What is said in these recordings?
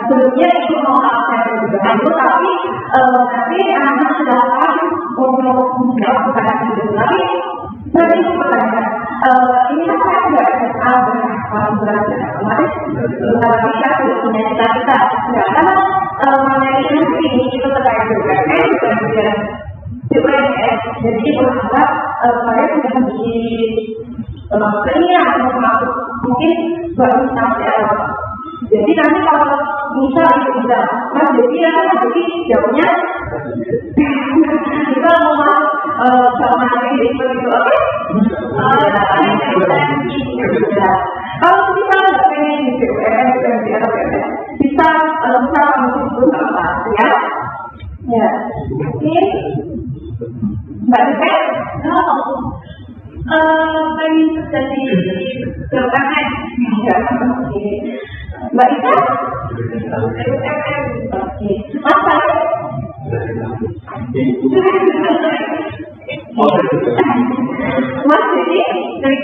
Sebelumnya itu mau tapi anak silakan untuk menjawab pertanyaan itu lagi. Nanti pertanyaan ini kan saya tidak berarti kemarin kita sudah punya cita-cita. Karena mengenai ini itu terkait dengan kemudian UNS. Jadi berharap saya sudah menjadi keinginan untuk masuk mungkin baru sampai jadi nanti kalau bisa bisa mas jadi jawabnya kita mau masuk sama lagi itu oke kalau kita nggak pengen di bisa masuk apa ya oke mbak Dekat pengen jadi kebanyakan Mbak Ika? Apa? Mas ini dari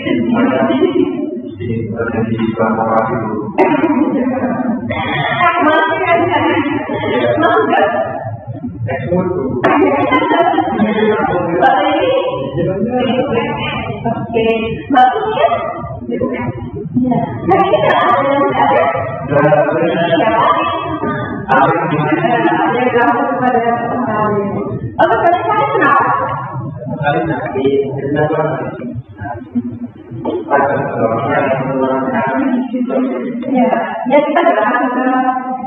ya kita berharap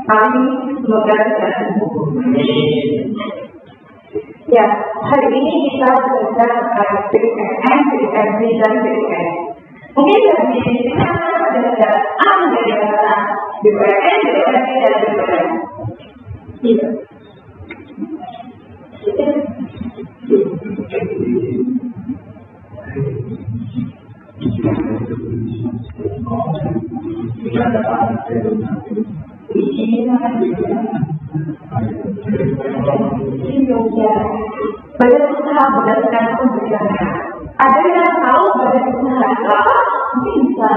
kali semoga ya hari ini kita belajar PKN, PKB dan PKN. Mungkin dari kita belajar apa dari kata PKN, PKB dan PKN. Iya. Badan usaha berdasarkan pemberiannya. Ada yang tahu badan usaha apa? Mungkin bisa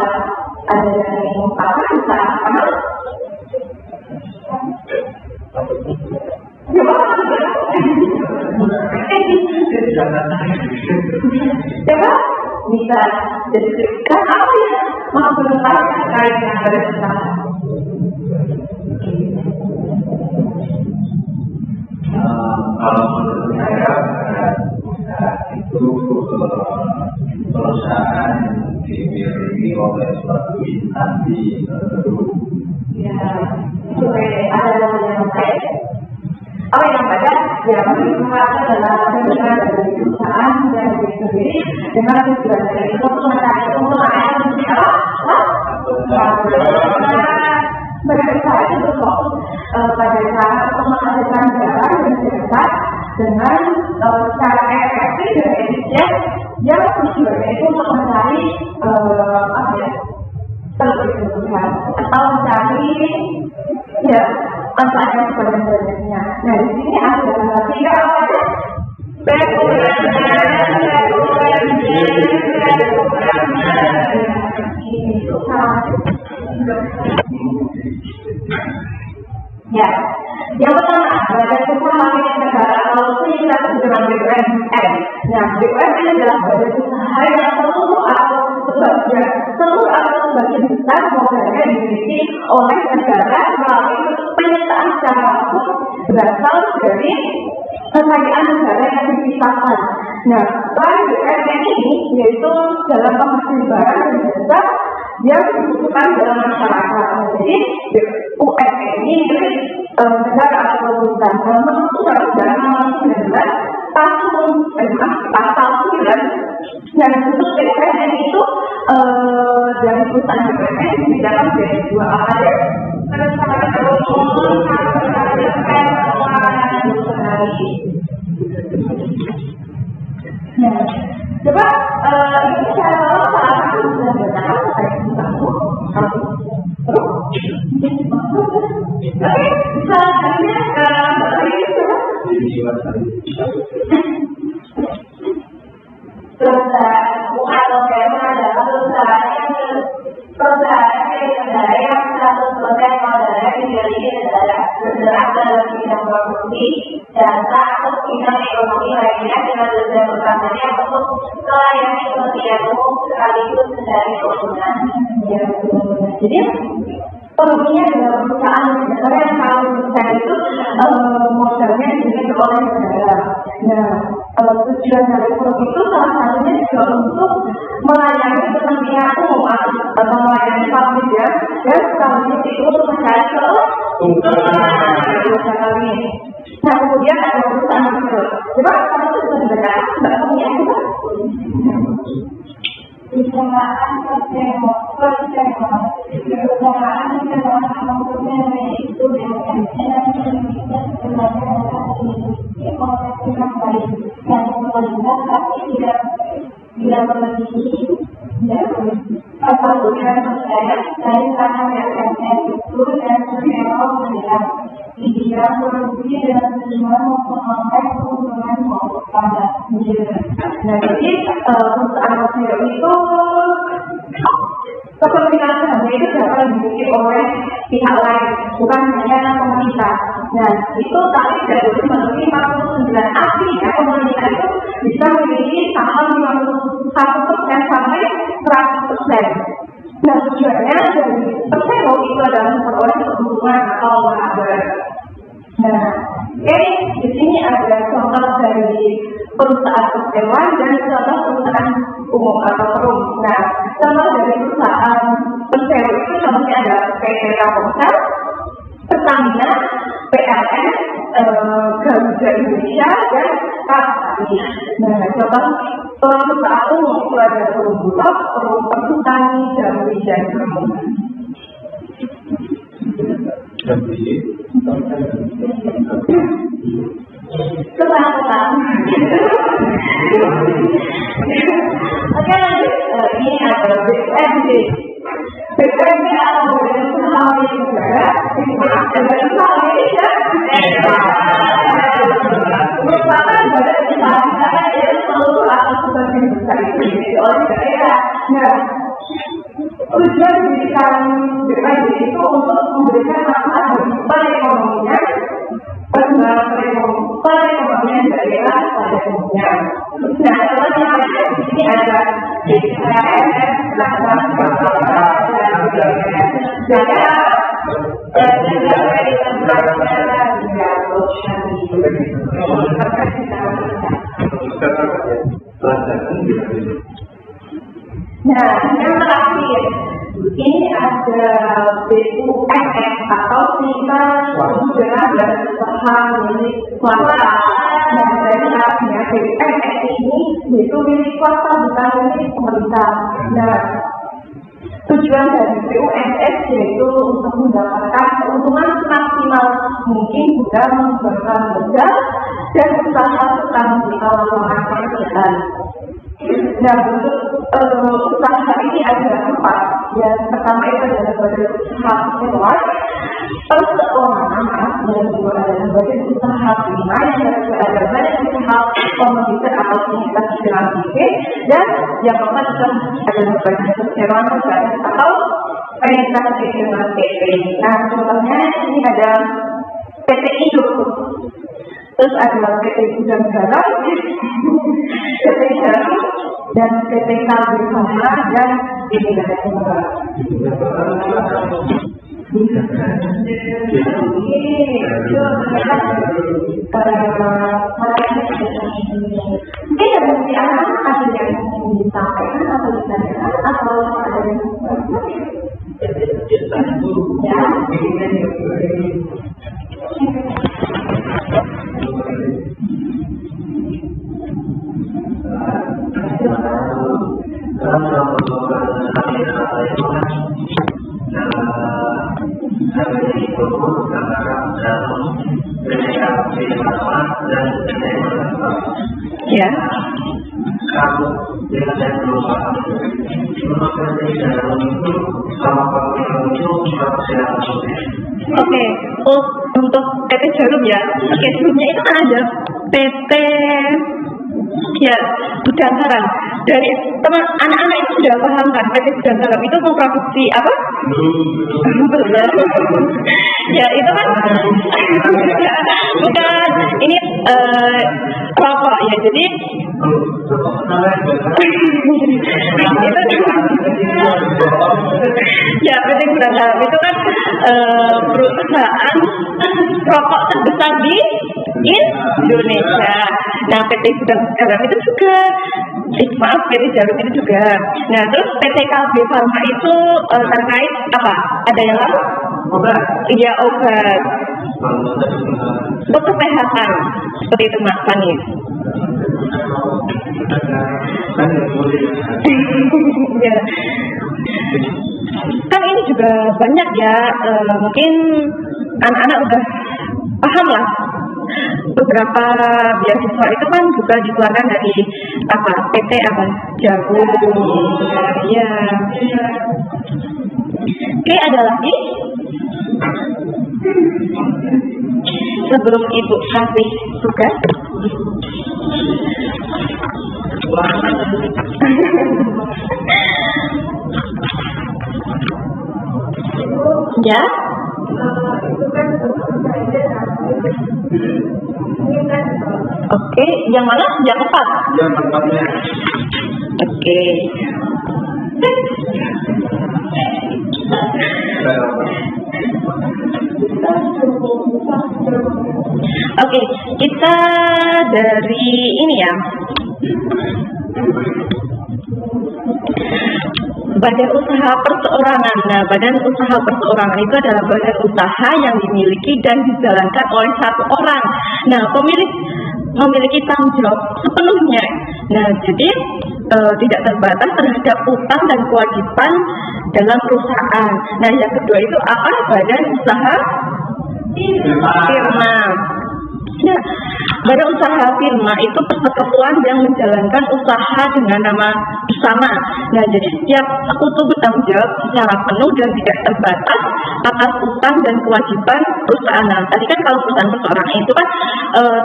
ada yang apa? Bisa apa? Coba bisa deskripsikan apa ya? Mau bertanya terkait dengan badan usaha. Kalau menurut saya itu perusahaan dimiliki oleh suatu instansi tertentu. Ya, supaya ada yang baik. Apa yang ada? Ya, mengatakan adalah perusahaan dari perusahaan dan diri sendiri dengan tujuan dari itu untuk berusaha itu berfokus pada cara untuk menghasilkan barang yang cepat dengan cara efektif dan efisien yang tujuannya itu untuk mencari kebutuhan atau mencari ya manfaat yang sebenarnya. Nah di sini ada tiga ya, yang pertama badan usaha milik negara atau singkat dengan BUMN. Nah, BUMN adalah badan usaha yang seluruh atau sebagian besar modalnya dimiliki oleh negara melalui penyertaan secara langsung berasal dari kekayaan negara yang dipisahkan. Nah, UMKM ini yaitu dalam penghasil barang dan jasa yang dibutuhkan dalam masyarakat. Jadi UMKM ini negara atau pemerintah menentukan dalam pasal 9 yang untuk UMKM itu dari perusahaan UMKM di dalam dari dua apa Nah, coba ini saya tahu salah satu sudah benar saya data atau bidang ekonomi lainnya dengan tujuan utamanya untuk melayani kepentingan umum sekaligus dari keuntungan. Jadi peruginya adalah perusahaan negara yang kalau besar itu modalnya dimiliki oleh negara. Nah, tujuan dari perugi itu salah satunya juga untuk melayani kepentingan umum atau melayani publik ya, dan sekaligus itu untuk mencari keuntungan. Nah, kemudian ada perusahaan kecil. Coba kamu itu sudah mendengar, mbak punya itu? Perusahaan itu tidak memiliki apa yang saya dari karena yang itu dan memang tidak tidak produksi dan tujuan memperoleh keuntungan pada diri. Nah, jadi perusahaan kecil itu kepentingan saham itu dapat dimiliki oleh pihak lain, bukan hanya pemerintah. Nah, itu tadi dari memenuhi 49 artinya pemerintah itu bisa memiliki saham 51% sampai 100%. Nah, tujuannya dari persero itu adalah memperoleh keuntungan atau laba. Nah, ini di sini ada contoh dari perusahaan perseroan dan contoh perusahaan umum atau perum. Nah, contoh dari perusahaan persero itu contohnya ada PT Telkomsel, Pertamina, PLN, Garuda Indonesia, dan Kasari. Nah, contoh perusahaan umum itu ada Perum Bulog, Perum Perhutani, Jambi, dan Perum. Kesan-kesan. Oke, lanjut. Ini ada BUMD. BUMD atau Badan Usaha Milik Negara. Badan Usaha Milik merupakan badan usaha negara yang seluruh atau sebagian besar itu dimiliki oleh daerah. Nah, tujuan didirikan BUMD itu untuk memberikan manfaat bagi perekonomian, perekonomian daerah pada umumnya. Nah, contohnya di sini ada BUMN, Nah, yang terakhir ini ada BUMN atau Bina Usaha dan Usaha milik swasta. Nah, dari artinya BUMN ini yaitu milik swasta bukan milik pemerintah. Nah, tujuan dari BUMN yaitu untuk mendapatkan keuntungan maksimal mungkin juga mengembangkan modal dan usaha serta membuka lapangan pekerjaan. Nah, bentuk usaha ini ada 4. Yang pertama itu adalah badan usaha perseroan, perorangan, dan kedua adalah badan usaha prima, yang ketiga ada badan usaha komoditas atau komunitas finansial, dan yang keempat adalah badan perseroan atau perintah dengan PT. Nah, contohnya ini ada PT Indo, terus ada PT Gudang Garam, PT Jarum, dan PT Kalbe Sama, dan ini ada mungkin disampaikan atau ditanyakan atau ada yang ya. Ya. Oke, untuk PT Jarum ya. Oke, sebelumnya itu kan ada PT ya Budansaran. Dari teman anak-anak itu sudah paham kan PT Budansaran itu memproduksi apa? Ya itu kan bukan ini rokok ya, jadi ya PT Budansaran itu kan perusahaan rokok terbesar di Indonesia. Nah PT Budansaran itu juga maaf PT Jarum itu juga. Nah terus PT Kalbe Pharma itu terkait apa? Ada yang lain? Obat. Iya obat untuk kesehatan seperti itu Mas Fani. Ya. Kan ini juga banyak ya, mungkin anak-anak udah paham lah. Beberapa beasiswa itu kan juga dikeluarkan dari apa PT apa Jarum. Ya. Oke, ada lagi? Sebelum Ibu kasih tugas. Ya. Oke, yang mana? Yang 4. Yang tempatnya. Oke. Oke, kita dari ini ya. Badan usaha perseorangan. Nah, badan usaha perseorangan itu adalah badan usaha yang dimiliki dan dijalankan oleh satu orang. Nah, pemilik memiliki tanggung jawab sepenuhnya. Nah, jadi tidak terbatas terhadap utang dan kewajiban dalam perusahaan. Nah, yang kedua itu apa? Badan usaha firma. Nah, badan usaha firma itu persekutuan yang menjalankan usaha dengan nama bersama. Nah, jadi setiap sekutu bertanggung jawab secara penuh dan tidak terbatas atas utang dan kewajiban perusahaan. Nah, tadi kan kalau perusahaan perseorangan itu kan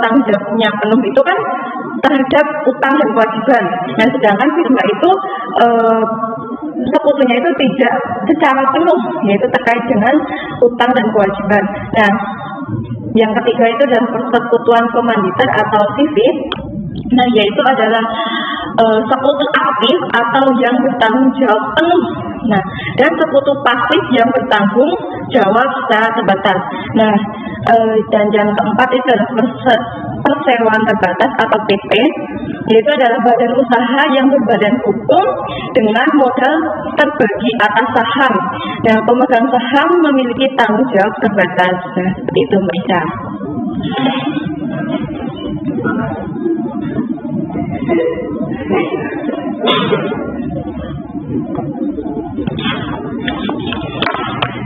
tanggung jawabnya penuh itu kan terhadap utang dan kewajiban. Nah, sedangkan firma itu sekutunya itu tidak secara penuh, yaitu terkait dengan utang dan kewajiban. Nah, yang ketiga itu adalah persekutuan komanditer atau sivil. Nah, yaitu adalah sekutu aktif atau yang bertanggung jawab penuh. Nah, dan sekutu pasif yang bertanggung jawab secara terbatas. Nah, dan yang keempat itu adalah persewaan terbatas atau PP, yaitu adalah badan usaha yang berbadan hukum dengan modal terbagi atas saham. Nah, pemegang saham memiliki tanggung jawab terbatas. Nah, seperti itu Mbak Ida.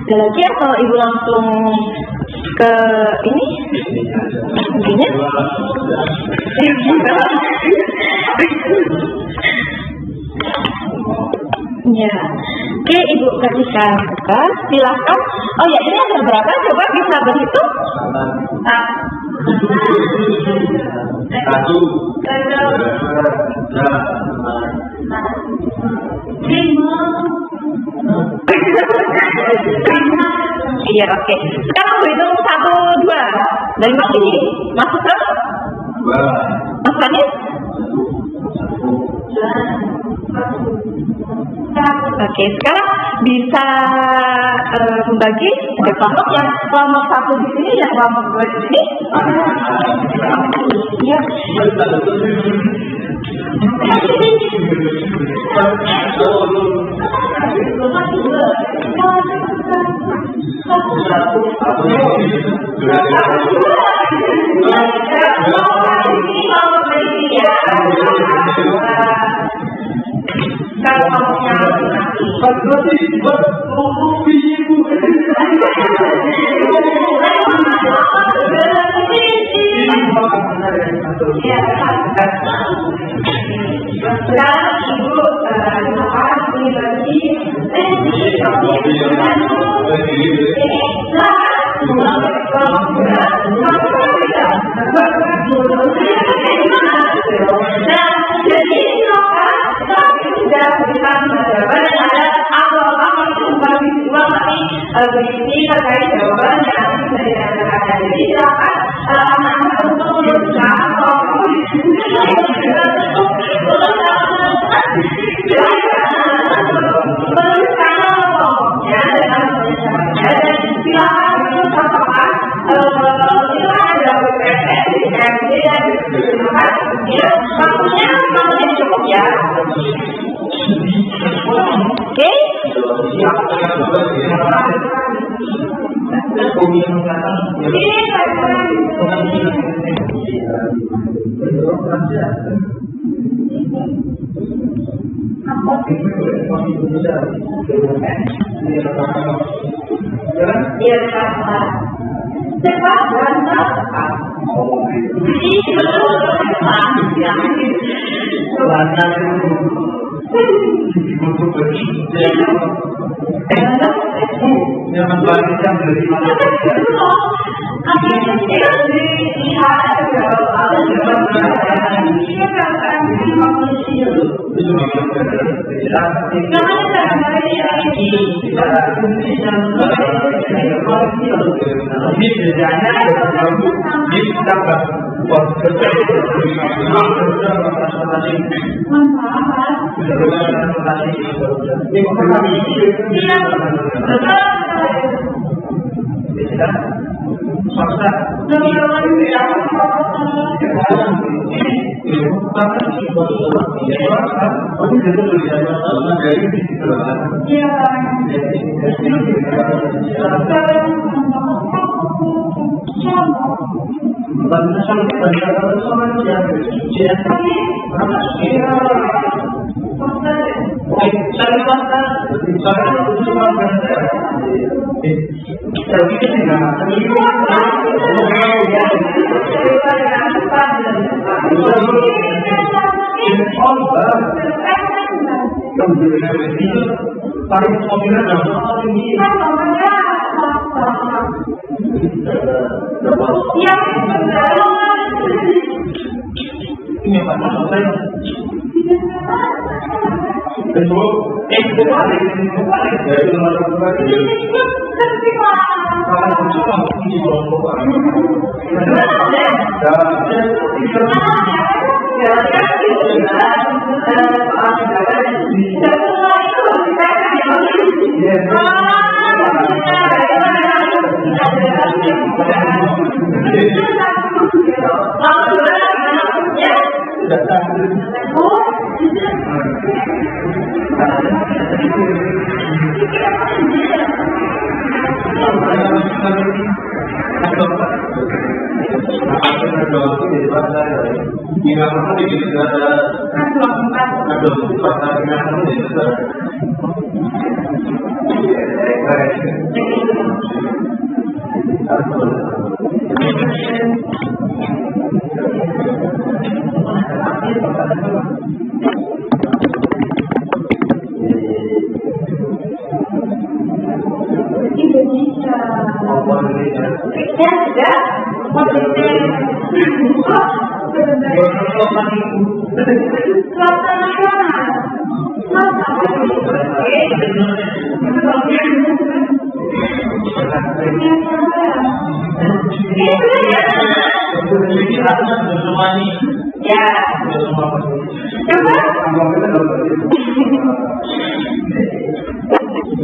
Ada lagi atau Ibu langsung ke ini? Intinya? Ya, oke Ibu kasihkan buka, silakan. Oh ya, ini ada berapa? Coba bisa berhitung? Satu. Iya, oke. Sekarang berhitung 1, 2. Dari Mas ini, masuk ke? Mas Kanis? Oke, sekarang bisa membagi ada kelompok yang kelompok 1 di sini, yang kelompok 2 di sini. Ya. Berisi terkait jawaban yang dari kata-kata. Jadi silakan anak-anak untuk menuliskan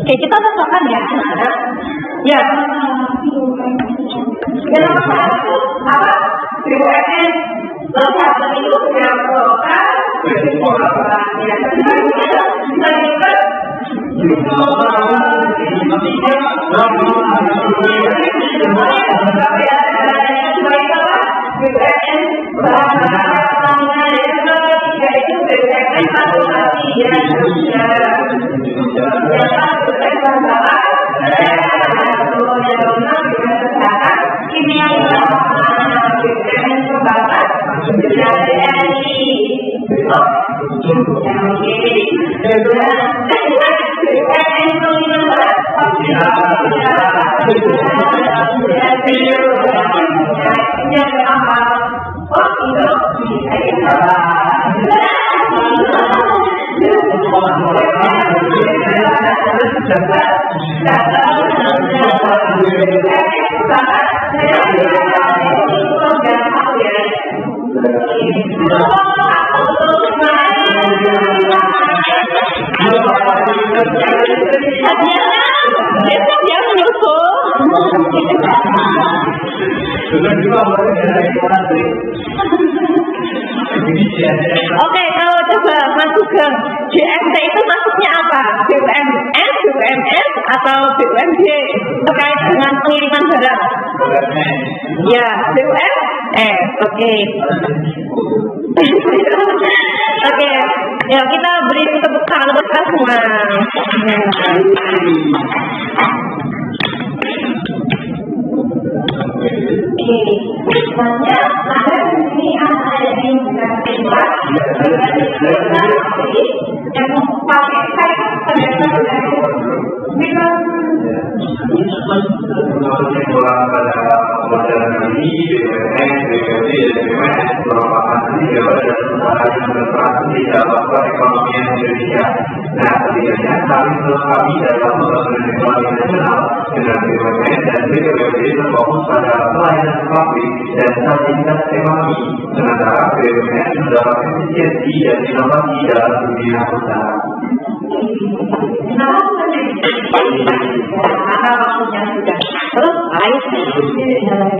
Oke, kita tentukan ya. Ya. Yang nomor satu apa? BUMN. Nomor satu itu yang lokal. Yang kedua Oke, kalau coba masuk ke JMT itu masuknya apa? BUMN, BUMN atau BUMD terkait dengan pengiriman barang? Ya, BUMN. Oke. Oke, ya kita beri tepuk tangan untuk kita semua. Misalnya ada di sini ada yang bukan tembak, yang pakai kain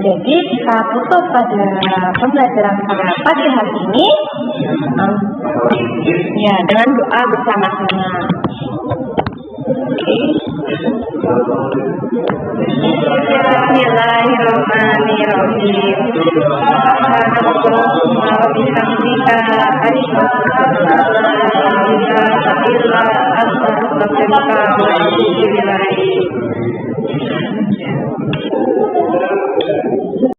jadi kita tutup pada pembelajaran pagi hari ini ya dengan doa bersama-sama. Bismillahirrahmanirrahim. Subhanallah